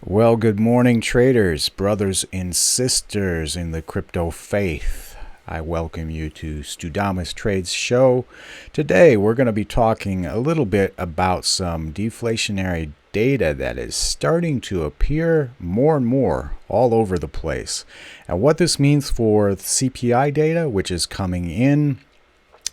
Well, good morning, traders, brothers and sisters in the crypto faith. I welcome you to Studama's Trades Show. Today, we're going to be talking a little bit about some deflationary data that is starting to appear more and more all over the place. And what this means for the CPI data, which is coming in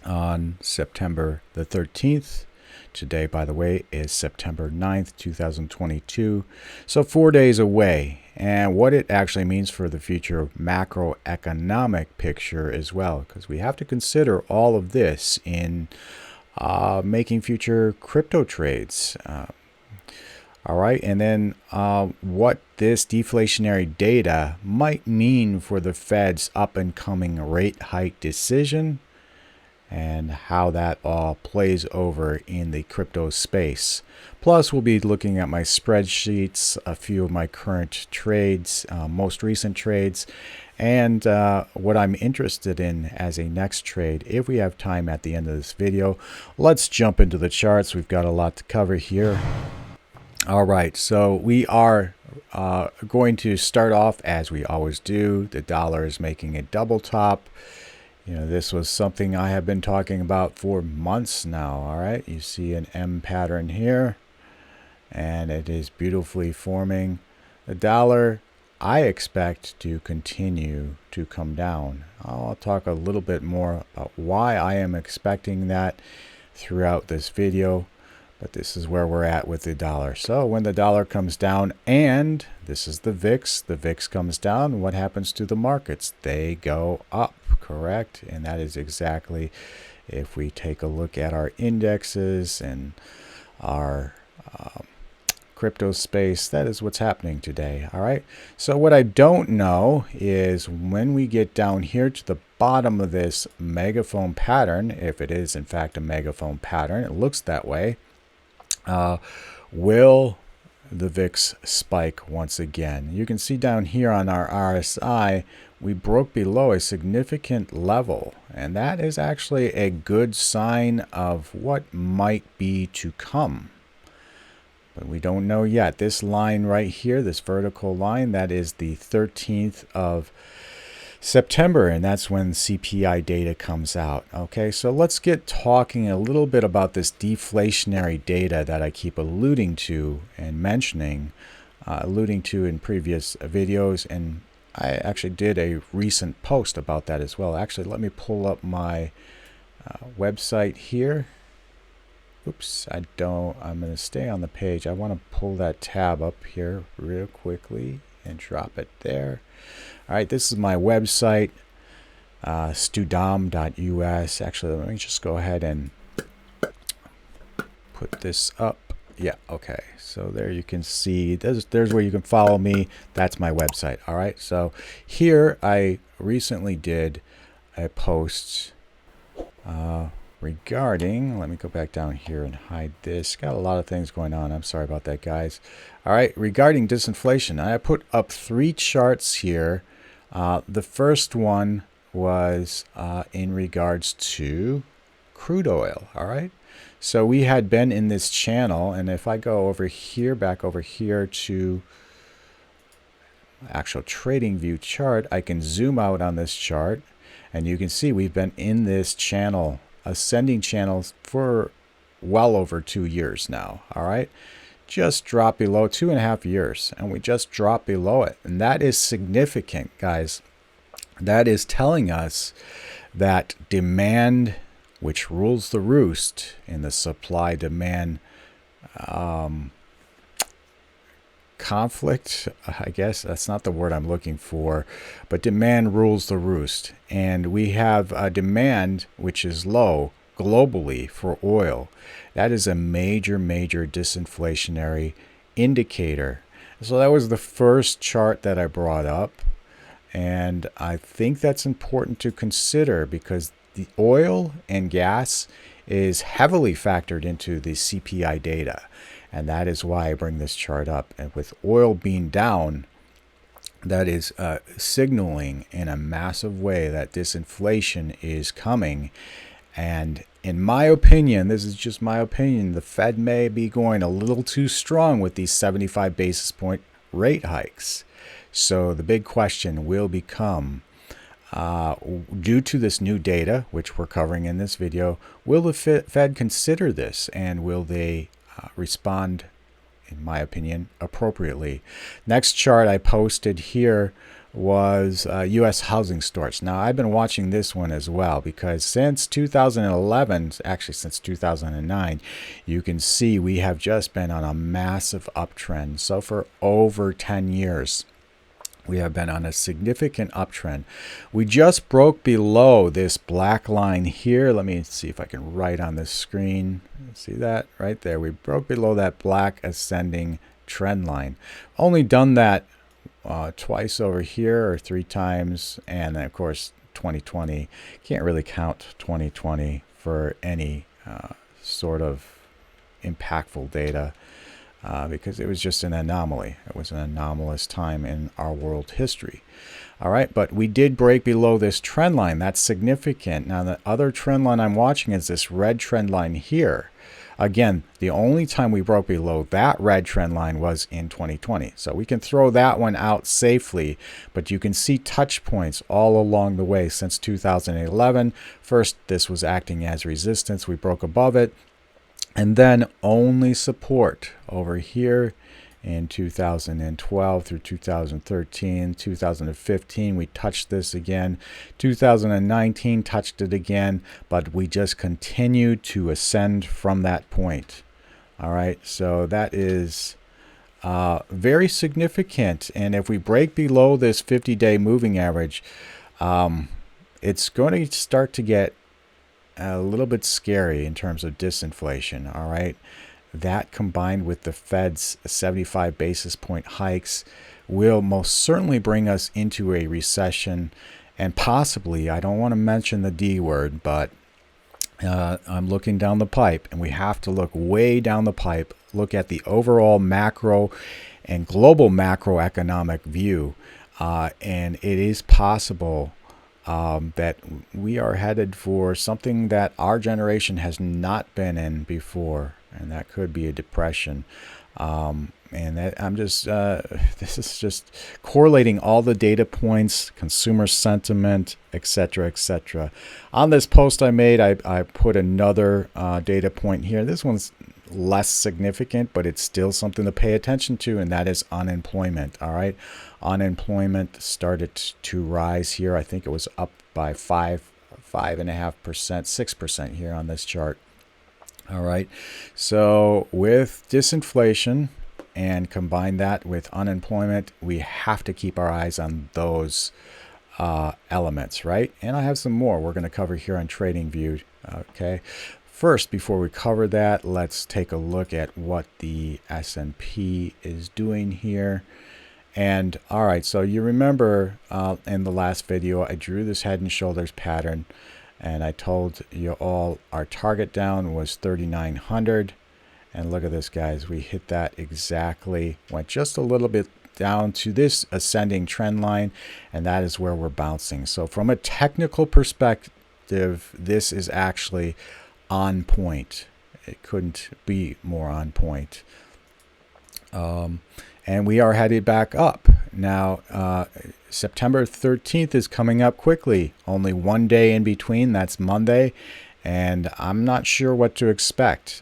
on September the 13th. Today, by the way, is September 9th, 2022. So 4 days away. And what it actually means for the future macroeconomic picture as well. Because we have to consider all of this in making future crypto trades. All right. And then what this deflationary data might mean for the Fed's up and coming rate hike decision, and how that all plays over in the crypto space. Plus, we'll be looking at my spreadsheets, a few of my current trades, most recent trades, and what I'm interested in as a next trade if we have time at the end of this video. Let's jump into the charts. We've got a lot to cover here. All right, so we are going to start off as we always do. The dollar is making a double top. You know, this was something I have been talking about for months now. All right, you see an M pattern here, and it is beautifully forming. The dollar, I expect to continue to come down. I'll talk a little bit more about why I am expecting that throughout this video. But this is where we're at with the dollar. So when the dollar comes down, and this is the VIX comes down, what happens to the markets? They go up, correct? And that is exactly, if we take a look at our indexes and our crypto space, that is what's happening today. All right. So what I don't know is when we get down here to the bottom of this megaphone pattern, if it is in fact a megaphone pattern, it looks that way. Will the VIX spike once again? You can see down here on our RSI, we broke below a significant level, and that is actually a good sign of what might be to come. But we don't know yet. This line right here, this vertical line, that is the 13th of September, and that's when CPI data comes out. Okay, so let's get talking a little bit about this deflationary data that I keep alluding to and mentioning, alluding to in previous videos, and I actually did a recent post about that as well. Actually, let me pull up my website here. Oops, I'm going to stay on the page. I want to pull that tab up here real quickly and drop it there. All right, this is my website, studam.us. Actually, let me just go ahead and put this up. Yeah, okay. So there you can see, there's where you can follow me. That's my website. All right, so here I recently did a post regarding, let me go back down here and hide this. Got a lot of things going on. I'm sorry about that, guys. All right, regarding disinflation, I put up 3 charts here. The first one was in regards to crude oil. All right, so we had been in this channel, and if I go over here, back over here to actual trading view chart, I can zoom out on this chart, and you can see we've been in this channel, ascending channels, for well over 2 years now. All right, just dropped below 2.5 years, and we just dropped below it, and that is significant, guys. That is telling us that demand, which rules the roost in the supply demand conflict, I guess that's not the word I'm looking for, but demand rules the roost, and we have a demand which is low globally for oil. That is a major disinflationary indicator. So that was the first chart that I brought up, and I think that's important to consider because the oil and gas is heavily factored into the CPI data, and that is why I bring this chart up. And with oil being down, that is signaling in a massive way that disinflation is coming. And in my opinion, this is just my opinion, the Fed may be going a little too strong with these 75 basis point rate hikes. So the big question will become, due to this new data, which we're covering in this video, will the Fed consider this, and will they respond, in my opinion, appropriately? Next chart I posted here was U.S. housing starts. Now, I've been watching this one as well, because since 2011, actually since 2009, you can see we have just been on a massive uptrend. So for over 10 years, we have been on a significant uptrend. We just broke below this black line here. Let me see if I can write on this screen. See that right there? We broke below that black ascending trend line. Only done that twice over here, or 3 times, and then of course 2020. Can't really count 2020 for any sort of impactful data. Because it was just an anomaly. It was an anomalous time in our world history. All right, but we did break below this trend line. That's significant. Now, the other trend line I'm watching is this red trend line here. Again, the only time we broke below that red trend line was in 2020. So we can throw that one out safely, but you can see touch points all along the way since 2011. First, this was acting as resistance. We broke above it. And then only support over here in 2012 through 2013, 2015, we touched this again. 2019 touched it again, but we just continued to ascend from that point. All right, so that is very significant. And if we break below this 50-day moving average, it's going to start to get a little bit scary in terms of disinflation. All right, that combined with the Fed's 75 basis point hikes will most certainly bring us into a recession, and possibly, I don't want to mention the D word, but I'm looking down the pipe, and we have to look way down the pipe, look at the overall macro and global macroeconomic view, and it is possible that we are headed for something that our generation has not been in before, and that could be a depression. And that I'm just this is just correlating all the data points, consumer sentiment, etc., etc. On this post I made, I put another data point here. This one's less significant, but it's still something to pay attention to, and that is unemployment. All right, unemployment started to rise here. I think it was up by 5.5%, 6% here on this chart. All right, so with disinflation and combine that with unemployment, we have to keep our eyes on those elements, right? And I have some more we're going to cover here on TradingView. Okay, first, before we cover that, let's take a look at what the S&P is doing here. And all right, so you remember in the last video, I drew this head and shoulders pattern, and I told you all our target down was 3,900. And look at this, guys. We hit that exactly, went just a little bit down to this ascending trend line, and that is where we're bouncing. So from a technical perspective, this is actually on point. It couldn't be more on point. And we are headed back up. Now, September 13th is coming up quickly. Only one day in between. That's Monday. And I'm not sure what to expect.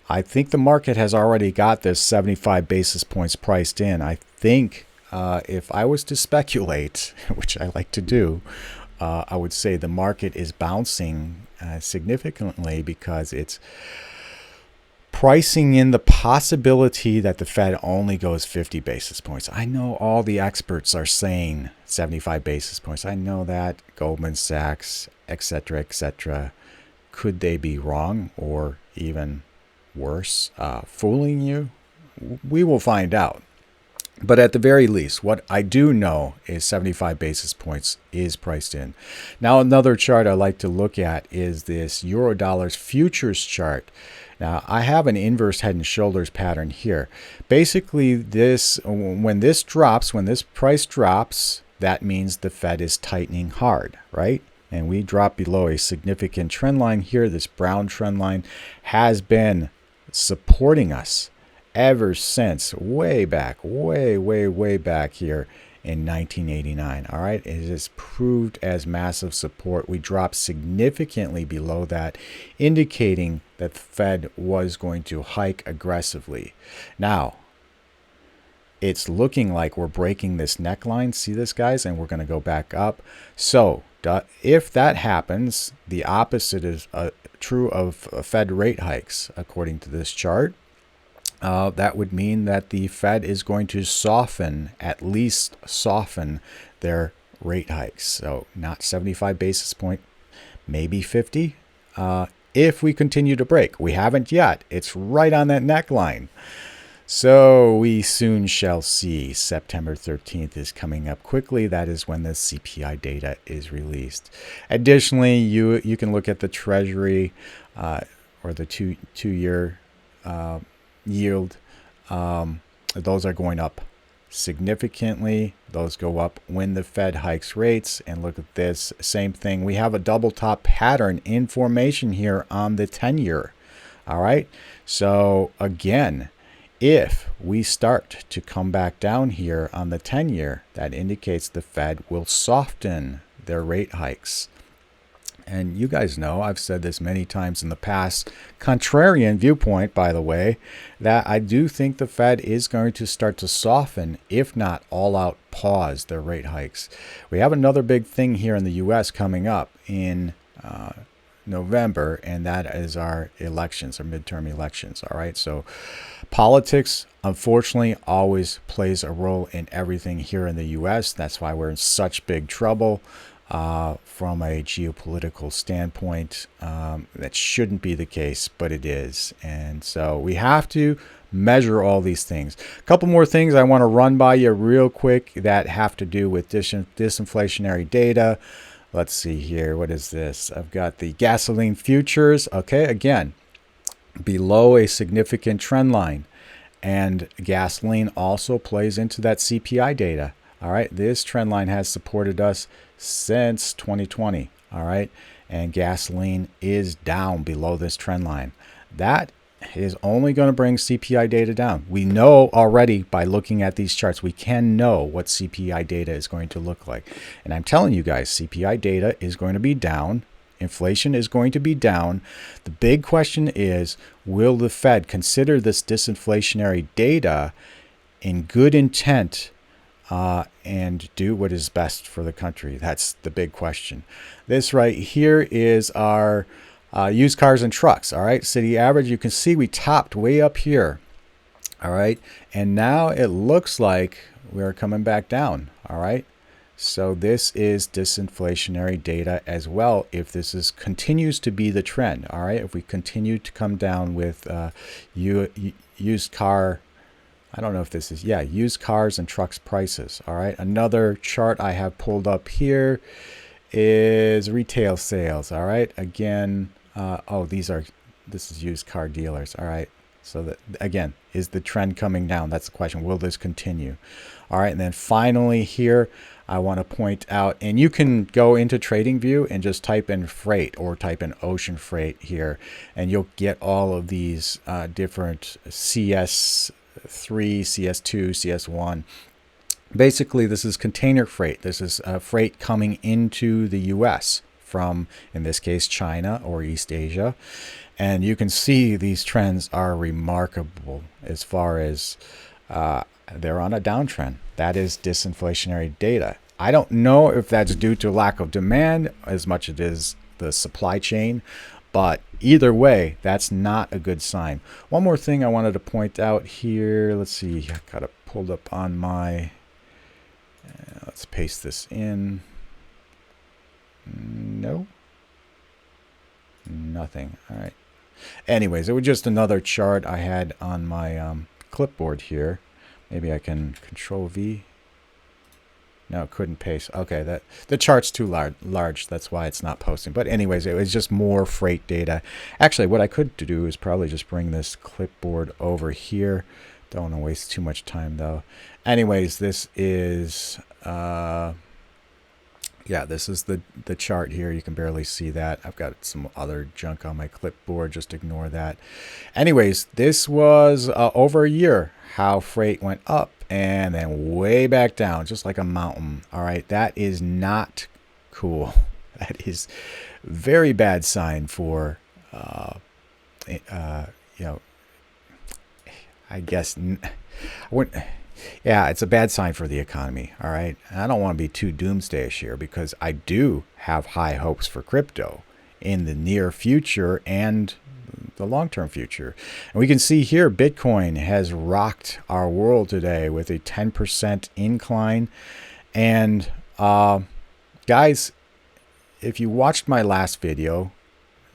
I think the market has already got this 75 basis points priced in. I think if I was to speculate, which I like to do, I would say the market is bouncing significantly because it's pricing in the possibility that the Fed only goes 50 basis points. I know all the experts are saying 75 basis points. I know that, Goldman Sachs, etc., etc. Could they be wrong, or even worse, fooling you? We will find out. But at the very least, what I do know is 75 basis points is priced in. Now, another chart I like to look at is this Eurodollar's futures chart. Now, I have an inverse head and shoulders pattern here. Basically, when this price drops, that means the Fed is tightening hard, right? And we drop below a significant trend line here. This brown trend line has been supporting us ever since way back, way back here in 1989. All right, it has proved as massive support. We dropped significantly below that, indicating that the Fed was going to hike aggressively. Now, it's looking like we're breaking this neckline. See this, guys? And we're going to go back up. So if that happens, the opposite is true of Fed rate hikes, according to this chart. That would mean that the Fed is going to soften, at least soften their rate hikes. So not 75 basis point, maybe 50. If we continue to break, we haven't yet. It's right on that neckline. So we soon shall see. September 13th is coming up quickly. That is when the CPI data is released. Additionally, you can look at the Treasury or the two-year yield. Those are going up significantly. Those go up when the Fed hikes rates. And look at this, same thing. We have a double top pattern in formation here on the 10-year. All right. So again, if we start to come back down here on the 10-year, that indicates the Fed will soften their rate hikes. And you guys know, I've said this many times in the past, contrarian viewpoint, by the way, that I do think the Fed is going to start to soften, if not all out pause their rate hikes. We have another big thing here in the U.S. coming up in November, and that is our elections, our midterm elections. All right. So politics, unfortunately, always plays a role in everything here in the U.S. That's why we're in such big trouble from a geopolitical standpoint. That shouldn't be the case, but it is. And so we have to measure all these things. A couple more things I want to run by you real quick that have to do with disinflationary data. Let's see here. What is this? I've got the gasoline futures. Okay, again, below a significant trend line. And gasoline also plays into that CPI data. All right, this trend line has supported us since 2020. All right, and gasoline is down below this trend line. That is only going to bring CPI data down. We know already by looking at these charts, we can know what CPI data is going to look like. And I'm telling you guys, CPI data is going to be down. Inflation is going to be down. The big question is, will the Fed consider this disinflationary data in good intent and do what is best for the country? That's the big question. This right here is our used cars and trucks. All right, city average. You can see we topped way up here. All right, and now it looks like we're coming back down. All right, so this is disinflationary data as well. If this continues to be the trend, all right, if we continue to come down with used car, I don't know if this is, yeah, used cars and trucks prices. All right, another chart I have pulled up here is retail sales. All right, again, this is used car dealers. All right, so that again, is the trend coming down? That's the question. Will this continue? All right, and then finally here, I want to point out, and you can go into TradingView and just type in freight or type in ocean freight here, and you'll get all of these different CS3, CS2, CS1. Basically, this is container freight. This is freight coming into the U.S. from, in this case, China or East Asia. And you can see these trends are remarkable as far as they're on a downtrend. That is disinflationary data. I don't know if that's due to lack of demand as much as it is the supply chain, but either way, that's not a good sign. One more thing I wanted to point out here. Let's see, I got it pulled up on my, let's paste this in. No, nothing. All right. Anyways, it was just another chart I had on my clipboard here. Maybe I can Control V. No, couldn't paste. Okay, that the chart's too large. That's why it's not posting. But anyways, it was just more freight data. Actually, what I could do is probably just bring this clipboard over here. Don't want to waste too much time though. Anyways, this is Yeah, this is the chart here. You can barely see that. I've got some other junk on my clipboard. Just ignore that. Anyways, this was over a year how freight went up and then way back down, just like a mountain. All right, that is not cool. That is very bad sign for, you know, I guess, I wouldn't. Yeah, it's a bad sign for the economy. All right. I don't want to be too doomsdayish here because I do have high hopes for crypto in the near future and the long-term future. And we can see here Bitcoin has rocked our world today with a 10% incline. And guys, if you watched my last video,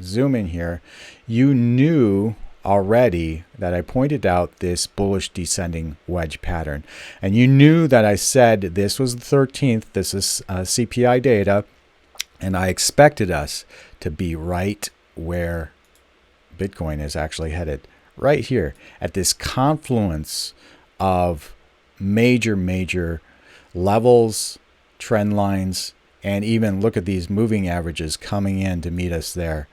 zoom in here, you knew already that I pointed out this bullish descending wedge pattern. And you knew that I said this was the 13th, this is CPI data, and I expected us to be right where Bitcoin is actually headed, right here at this confluence of major levels, trend lines, and even look at these moving averages coming in to meet us there,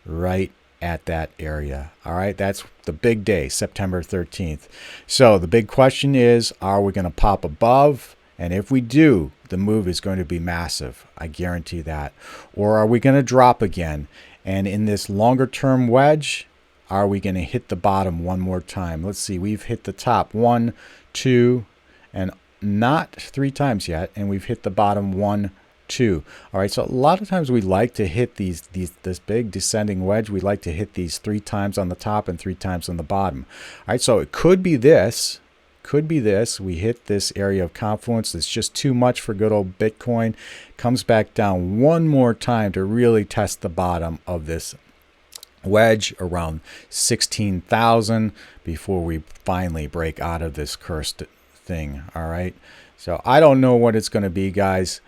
right at that area. All right, that's the big day, September 13th. So the big question is, are we going to pop above? And if we do, the move is going to be massive. I guarantee that. Or are we going to drop again? And in this longer term wedge, are we going to hit the bottom one more time? Let's see, we've hit the top 1, 2, and not 3 times yet. And we've hit the bottom 1, 2. All right, so a lot of times we like to hit this big descending wedge. We like to hit these 3 times on the top and 3 times on the bottom. All right, so it could be this. We hit this area of confluence. It's just too much for good old Bitcoin. Comes back down one more time to really test the bottom of this wedge around 16,000 before we finally break out of this cursed thing. All right, so I don't know what it's going to be, guys.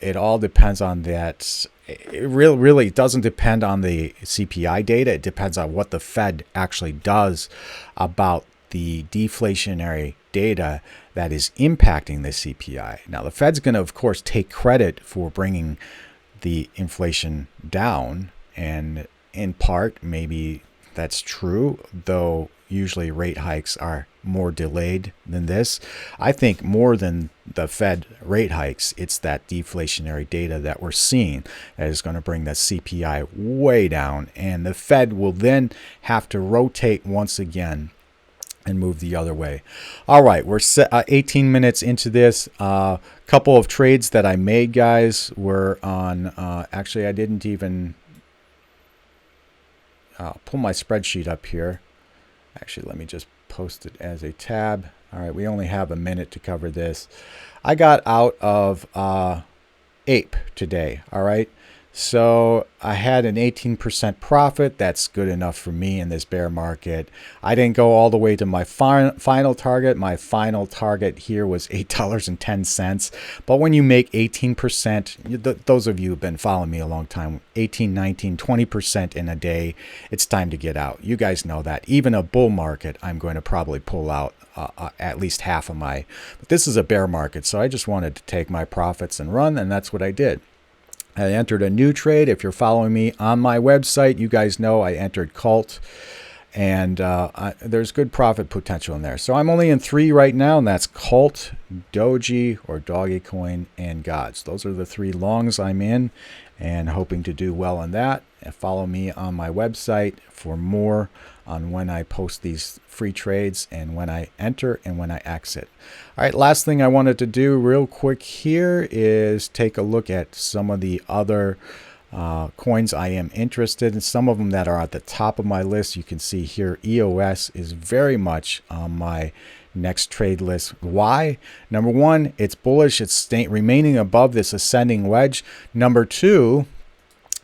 It all depends on that. It really doesn't depend on the CPI data. It depends on what the Fed actually does about the deflationary data that is impacting the CPI. Now, the Fed's going to, of course, take credit for bringing the inflation down, and in part, maybe that's true, though usually rate hikes are more delayed than this. I think more than the Fed rate hikes, it's that deflationary data that we're seeing that is going to bring the CPI way down, and the Fed will then have to rotate once again and move the other way. All right, we're 18 minutes into this. Couple of trades that I made, guys, were on, actually I didn't even pull my spreadsheet up here. Actually, let me just post it as a tab. All right, we only have a minute to cover this. I got out of Ape today. All right, so I had an 18% profit. That's good enough for me in this bear market. I didn't go all the way to my final target. My final target here was $8.10. But when you make 18%, those of you who've been following me a long time, 18, 19, 20% in a day, it's time to get out. You guys know that. Even a bull market, I'm going to probably pull out at least half of my. But this is a bear market, so I just wanted to take my profits and run, and that's what I did. I entered a new trade. If you're following me on my website, you guys know I entered Cult, and there's good profit potential in there. So I'm only in 3 right now, and that's Cult, Doji, or Dogecoin, and Gods. Those are the 3 longs I'm in, and hoping to do well on that. And follow me on my website for more on when I post these free trades and when I enter and when I exit. All right, last thing I wanted to do real quick here is take a look at some of the other coins I am interested in. Some of them that are at the top of my list. You can see here EOS is very much on my next trade list. Why? Number 1, it's bullish. It's remaining above this ascending wedge. Number 2,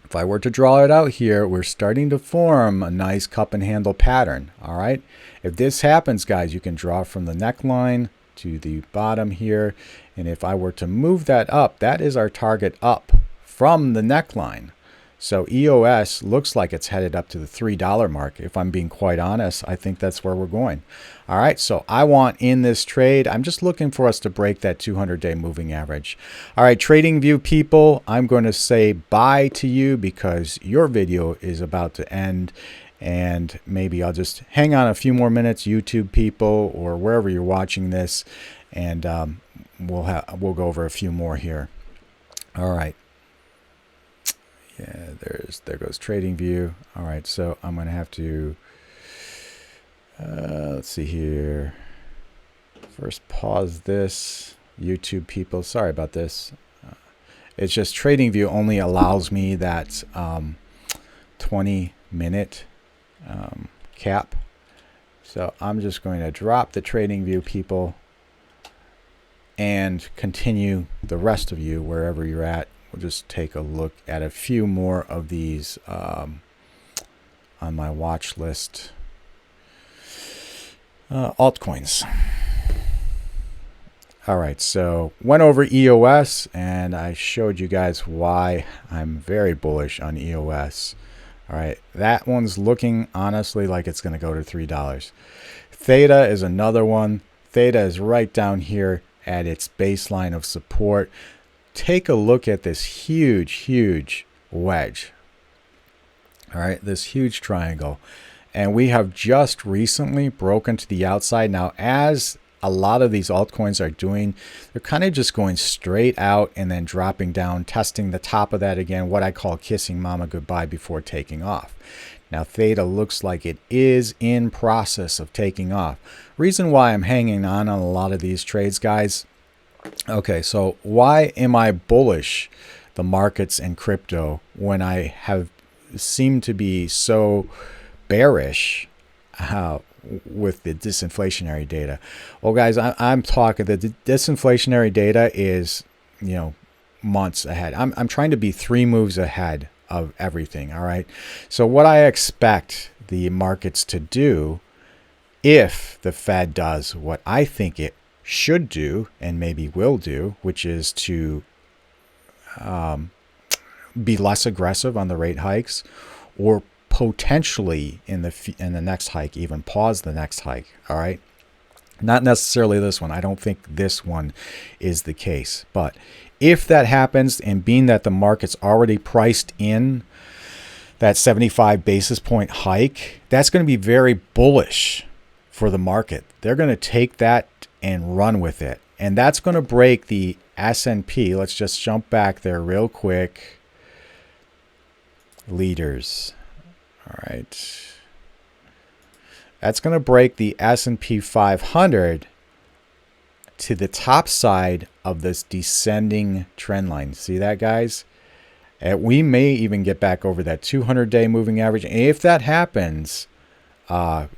if I were to draw it out here, we're starting to form a nice cup and handle pattern. All right. If this happens, guys, you can draw from the neckline to the bottom here. And if I were to move that up, that is our target up from the neckline. So EOS looks like it's headed up to the $3 mark. If I'm being quite honest, I think that's where we're going. All right, so I want in this trade, I'm just looking for us to break that 200-day moving average. All right, TradingView people, I'm going to say bye to you because your video is about to end. And maybe I'll just hang on a few more minutes, YouTube people, or wherever you're watching this, and we'll go over a few more here. All right. Yeah, there goes TradingView. All right, so I'm going to have to, let's see here. First, pause this. YouTube people, sorry about this. It's just TradingView only allows me that 20-minute cap. So I'm just going to drop the TradingView people and continue the rest of you wherever you're at. We'll just take a look at a few more of these on my watch list. Altcoins. All right, so went over EOS, and I showed you guys why I'm very bullish on EOS. All right, that one's looking honestly like it's going to go to $3. Theta is another one. Theta is right down here at its baseline of support. Take a look at this huge wedge. All right, this huge triangle. And we have just recently broken to the outside. Now, as a lot of these altcoins are doing, they're kind of just going straight out and then dropping down, testing the top of that again, what I call kissing mama goodbye before taking off. Now, Theta looks like it is in process of taking off. Reason why I'm hanging on a lot of these trades, guys. Okay, so why am I bullish the markets and crypto when I have seemed to be so bearish with the disinflationary data? Well, guys, I'm talking the disinflationary data is, you know, months ahead. I'm trying to be 3 moves ahead of everything. All right. So what I expect the markets to do, if the Fed does what I think it should do and maybe will do, which is to be less aggressive on the rate hikes, or potentially in the next hike even pause the next hike. All right, not necessarily this one. I don't think this one is the case, but if that happens, and being that the market's already priced in that 75 basis point hike, that's going to be very bullish for the market. They're going to take that and run with it. And that's going to break the S&P. Let's just jump back there real quick. Leaders. All right. That's going to break the S&P 500 to the top side of this descending trend line. See that, guys? And we may even get back over that 200-day moving average. And if that happens, I'm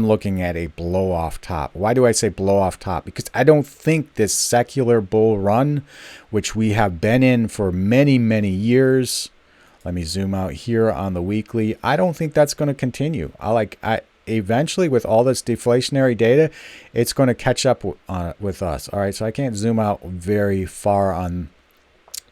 looking at a blow off top. Why do I say blow off top? Because I don't think this secular bull run, which we have been in for many years. Let me zoom out here on the weekly. I don't think that's going to continue. Eventually, with all this deflationary data, it's going to catch up with us. All right, so I can't zoom out very far on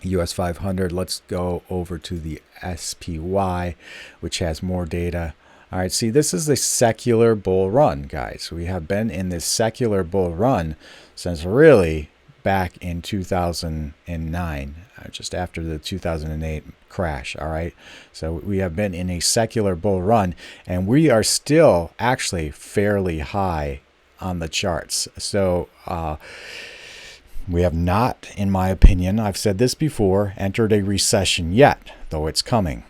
US 500. Let's go over to the SPY, which has more data. All right, see, this is a secular bull run, guys. We have been in this secular bull run since really back in 2009, just after the 2008 crash. All right, so we have been in a secular bull run, and we are still actually fairly high on the charts. So we have not, in my opinion, I've said this before, entered a recession yet, though it's coming,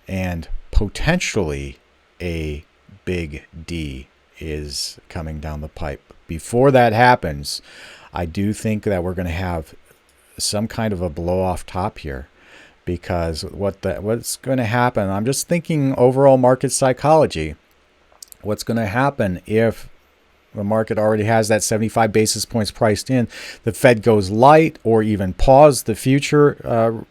and potentially a big D is coming down the pipe. Before that happens, I do think that we're going to have some kind of a blow off top here, because what's going to happen, I'm just thinking overall market psychology. What's going to happen if the market already has that 75 basis points priced in, the Fed goes light or even pause the future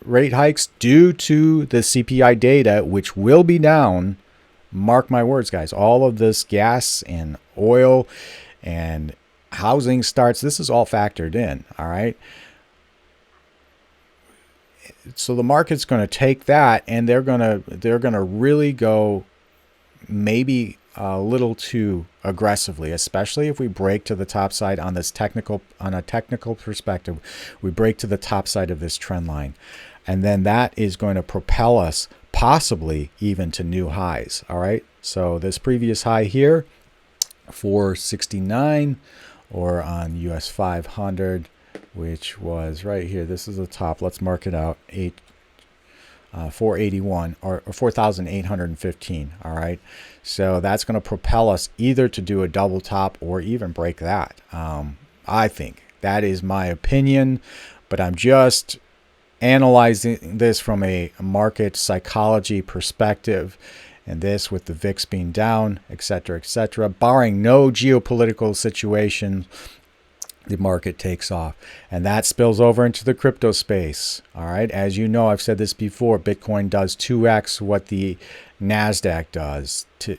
rate hikes due to the CPI data, which will be down. Mark my words, guys. All of this gas and oil and housing starts, this is all factored in. All right. so the market's going to take that, and they're going to really go maybe a little too aggressively, especially if we break to the top side on a technical perspective. We break to the top side of this trend line, and then that is going to propel us possibly even to new highs. All right, so this previous high here, 469, or on US 500, which was right here. This is the top. Let's mark it out. 481 or 4,815. All right, so that's going to propel us either to do a double top or even break that. I think that is my opinion, but I'm just analyzing this from a market psychology perspective, and this with the VIX being down, etc., barring no geopolitical situation, the market takes off, and that spills over into the crypto space. All right, as you know, I've said this before, Bitcoin does 2x what the NASDAQ does, to,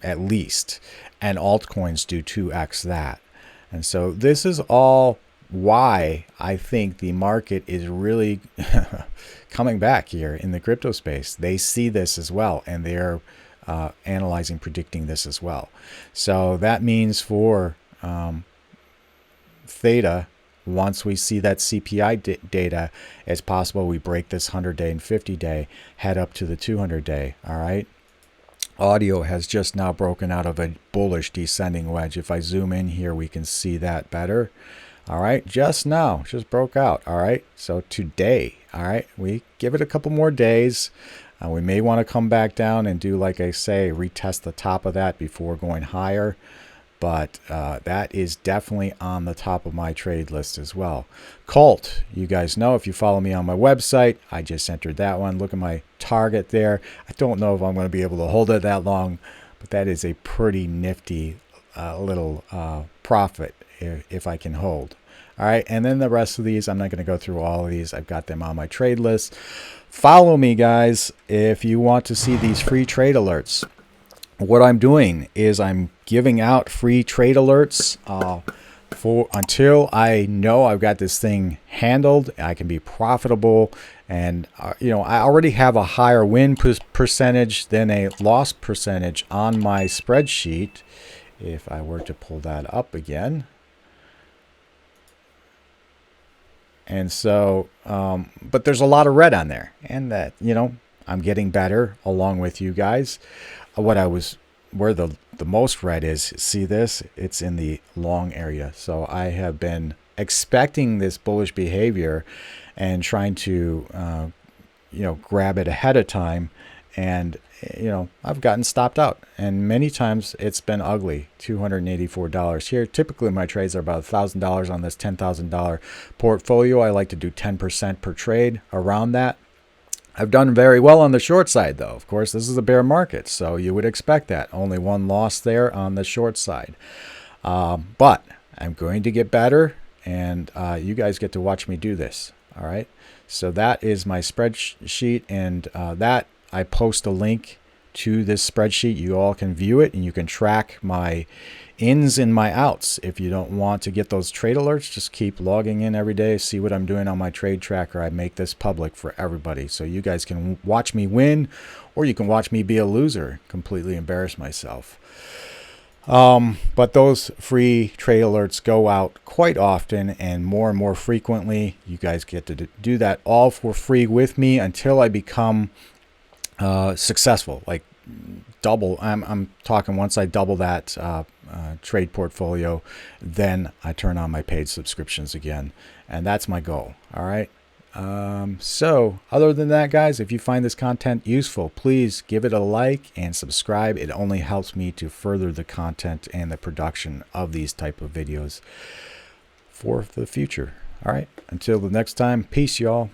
at least, and altcoins do 2x that. And so this is all why I think the market is really coming back here in the crypto space. They see this as well, and they're analyzing, predicting this as well. So that means for Theta, once we see that CPI data, it's possible we break this 100-day and 50-day, head up to the 200-day. All right. Audio has just now broken out of a bullish descending wedge. If I zoom in here, we can see that better. All right, just now, just broke out. All right, so today, all right, we give it a couple more days. We may want to come back down and do, like I say, retest the top of that before going higher. But that is definitely on the top of my trade list as well. Cult, you guys know, if you follow me on my website, I just entered that one. Look at my target there. I don't know if I'm going to be able to hold it that long, but that is a pretty nifty little profit if I can hold. All right, and then the rest of these, I'm not going to go through all of these. I've got them on my trade list. Follow me, guys, if you want to see these free trade alerts. What I'm doing is I'm giving out free trade alerts for until I know I've got this thing handled. I can be profitable, and I already have a higher win percentage than a loss percentage on my spreadsheet. If I were to pull that up again. And so, but there's a lot of red on there, and that, I'm getting better along with you guys. Where the most red is, see this? It's in the long area. So I have been expecting this bullish behavior and trying to, grab it ahead of time. And, I've gotten stopped out, and many times it's been ugly. $284 here. Typically my trades are about $1,000 on this $10,000 portfolio. I like to do 10% per trade around that. I've done very well on the short side, though. Of course, this is a bear market, so you would expect that. Only one loss there on the short side. But I'm going to get better, and you guys get to watch me do this. All right. So that is my spreadsheet, and that I post a link to this spreadsheet. You all can view it, and you can track my ins and my outs. If you don't want to get those trade alerts, just keep logging in every day, see what I'm doing on my trade tracker. I make this public for everybody, so you guys can watch me win, or you can watch me be a loser, completely embarrass myself. But those free trade alerts go out quite often and more frequently. You guys get to do that all for free with me until I become successful, like double. I'm talking once I double that trade portfolio, then I turn on my paid subscriptions again, and that's my goal. All right. So other than that, guys, if you find this content useful, please give it a like and subscribe. It only helps me to further the content and the production of these type of videos for the future. All right. Until the next time, peace, y'all.